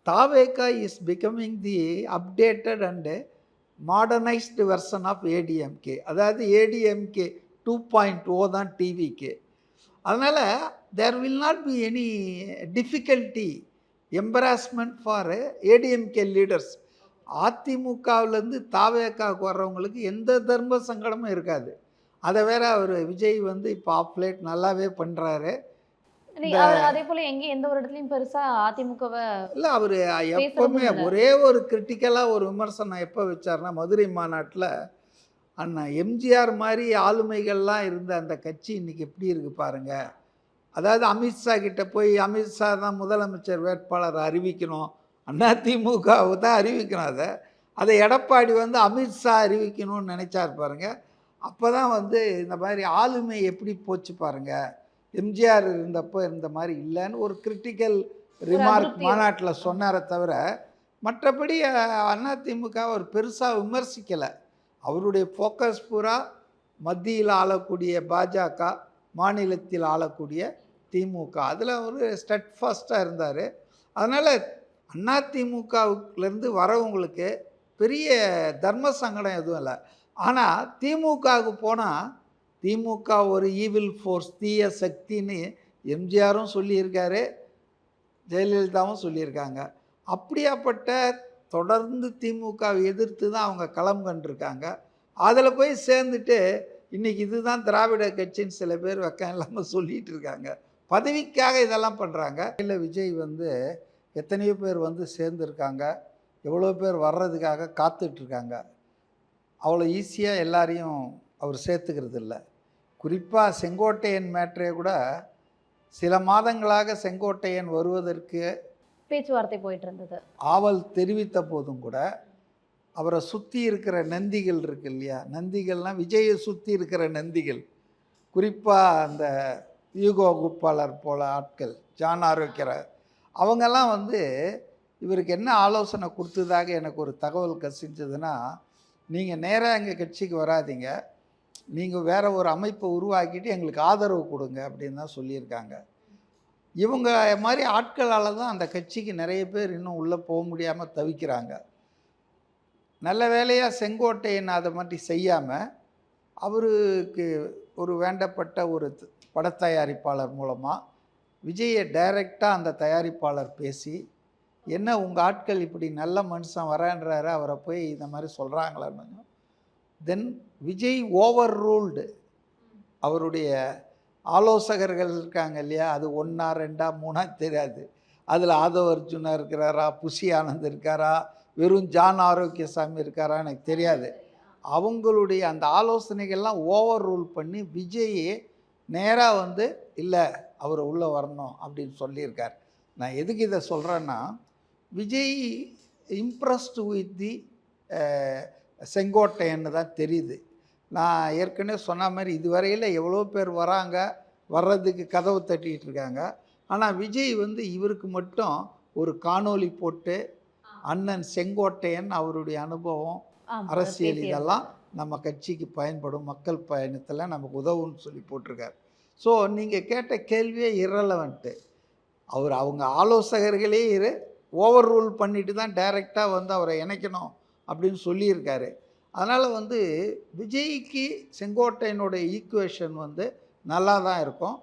TVK is becoming the updated and modernised version of ADMK. அதாவது ஏடிஎம்கே 2.0 தான் டிவிக்கு. அதனால் there will not be any difficulty embarrassment for ADMK leaders. அதிமுகவிலேருந்து தாவேக்காவுக்கு வர்றவங்களுக்கு எந்த தர்ம சங்கடமும் இருக்காது. அதை வேற அவர் விஜய் வந்து இப்போ ஆஃப்லேட் நல்லாவே பண்ணுறாரு. அதே போல எந்த ஒரு இடத்துலையும் பெருசா அதிமுகவை இல்லை, அவர் எப்பவுமே ஒரே ஒரு கிரிட்டிக்கலாக ஒரு விமர்சனம் எப்போ வச்சார்னா, மதுரை மாநாட்டில் அண்ணா எம்ஜிஆர் மாதிரி ஆளுமைகள்லாம் இருந்த அந்த கட்சி இன்றைக்கி எப்படி இருக்குது பாருங்கள். அதாவது அமித்ஷா கிட்ட போய் அமித்ஷா தான் முதலமைச்சர் வேட்பாளர் அறிவிக்கணும், அதிமுகவை தான் அறிவிக்கணும். அதை எடப்பாடி வந்து அமித்ஷா அறிவிக்கணும்னு நினச்சார் பாருங்கள். அப்போ தான் வந்து இந்த மாதிரி ஆளுமை எப்படி போச்சு பாருங்கள், எம்ஜிஆர் இருந்தப்போ இருந்த மாதிரி இல்லைன்னு ஒரு கிரிட்டிக்கல் ரிமார்க் மாநாட்டில் சொன்னாரே தவிர மற்றபடி அதிமுக ஒரு பெருசாக விமர்சிக்கலை. அவருடைய ஃபோக்கஸ் பூரா மத்தியில் ஆளக்கூடிய பாஜக, மாநிலத்தில் ஆளக்கூடிய திமுக, அதில் ஒரு ஸ்டெட்ஃபாஸ்ட்டாக இருந்தார். அதனால் அதிமுகவுலேருந்து வரவங்களுக்கு பெரிய தர்ம சங்கடம் எதுவும் இல்லை. ஆனால் திமுகவுக்கு போனால் திமுக ஒரு ஈவில் ஃபோர்ஸ், தீய சக்தின்னு எம்ஜிஆரும் சொல்லியிருக்காரு, ஜெயலலிதாவும் சொல்லியிருக்காங்க. அப்படியாப்பட்ட தொடர்ந்து திமுகவை எதிர்த்து தான் அவங்க களம் கண்டிருக்காங்க. அதில் போய் சேர்ந்துட்டு இன்றைக்கி இதுதான் திராவிட கட்சின்னு சில பேர் வெக்கம் இல்லாமல் சொல்லிகிட்டு இருக்காங்க. பதவிக்காக இதெல்லாம் பண்ணுறாங்க. இல்லை, விஜய் வந்து எத்தனையோ பேர் வந்து சேர்ந்துருக்காங்க, எவ்வளோ பேர் வர்றதுக்காக காத்துட்ருக்காங்க. அவ்வளோ ஈஸியாக எல்லாரையும் அவர் சேர்த்துக்கிறது இல்லை. குறிப்பாக செங்கோட்டையன் மேட்ரே கூட சில மாதங்களாக செங்கோட்டையன் வருவதற்கு பேச்சுவார்த்தை போயிட்டு இருந்தது. ஆவல் தெரிவித்த போதும் கூட அவரை சுற்றி இருக்கிற நந்திகள் இருக்கு இல்லையா, நந்திகள்னால் விஜயை சுற்றி இருக்கிற நந்திகள், குறிப்பாக அந்த யூகோ குப்பாளர் போல ஆட்கள், ஜான் ஆரோக்கியர், அவங்கெல்லாம் வந்து இவருக்கு என்ன ஆலோசனை கொடுத்ததாக எனக்கு ஒரு தகவல் கசிஞ்சதுன்னா, நீங்கள் நேராக எங்கள் கட்சிக்கு வராதிங்க, நீங்கள் வேறு ஒரு அமைப்பை உருவாக்கிட்டு எங்களுக்கு ஆதரவு கொடுங்க அப்படின்னு தான் சொல்லியிருக்காங்க. இவங்க மாதிரி ஆட்களால் தான் அந்த கட்சிக்கு நிறைய பேர் இன்னும் உள்ளே போக முடியாமல் தவிக்கிறாங்க. நல்ல வேலையாக செங்கோட்டையன் அதை மாதிரி செய்யாமல் அவருக்கு ஒரு வேண்டப்பட்ட ஒரு படத்தயாரிப்பாளர் மூலமாக விஜயை டைரெக்டாக அந்த தயாரிப்பாளர் பேசி, என்ன உங்கள் ஆட்கள் இப்படி நல்ல மனுஷன் வரேன்றாரு, அவரை போய் இந்த மாதிரி சொல்கிறாங்களான்னு. தென் விஜய் ஓவர் ரூல்டு. அவருடைய ஆலோசகர்கள் இருக்காங்க இல்லையா, அது 1 2 3 தெரியாது. அதில் ஆதவ் அர்ஜுனா இருக்கிறாரா, புஷி ஆனந்த் இருக்காரா, வெறும் ஜான் ஆரோக்கியசாமி இருக்காரா எனக்கு தெரியாது. அவங்களுடைய அந்த ஆலோசனைகள்லாம் ஓவர் ரூல் பண்ணி விஜயே நேராக வந்து இல்லை அவர் உள்ளே வரணும் அப்படின்னு சொல்லியிருக்கார். நான் எதுக்கு இதை சொல்கிறேன்னா, விஜய் இம்ப்ரெஸ்டு வித் தி செங்கோட்டையன்னு தான் தெரியுது. நான் ஏற்கனவே சொன்ன மாதிரி இதுவரையில் எவ்வளோ பேர் வராங்க, வர்றதுக்கு கதவு தட்டிகிட்டு இருக்காங்க. ஆனால் விஜய் வந்து இவருக்கு மட்டும் ஒரு காணொளி போட்டு அண்ணன் செங்கோட்டையன் அவருடைய அனுபவம், அரசியல் இதெல்லாம் நம்ம கட்சிக்கு பயன்படும், மக்கள் பயணத்தில் நமக்கு உதவுன்னு சொல்லி போட்டிருக்கார். ஸோ நீங்கள் கேட்ட கேள்வியே இரலவெண்ட்டு. அவங்க ஆலோசகர்களே ஓவர் ரூல் பண்ணிட்டு தான் டைரெக்டாக வந்து அவரை இணைக்கணும் அப்படின்னு சொல்லியிருக்காரு. அதனால் வந்து விஜய்க்கு செங்கோட்டையனுடைய ஈக்குவேஷன் வந்து நல்லா தான் இருக்கும்.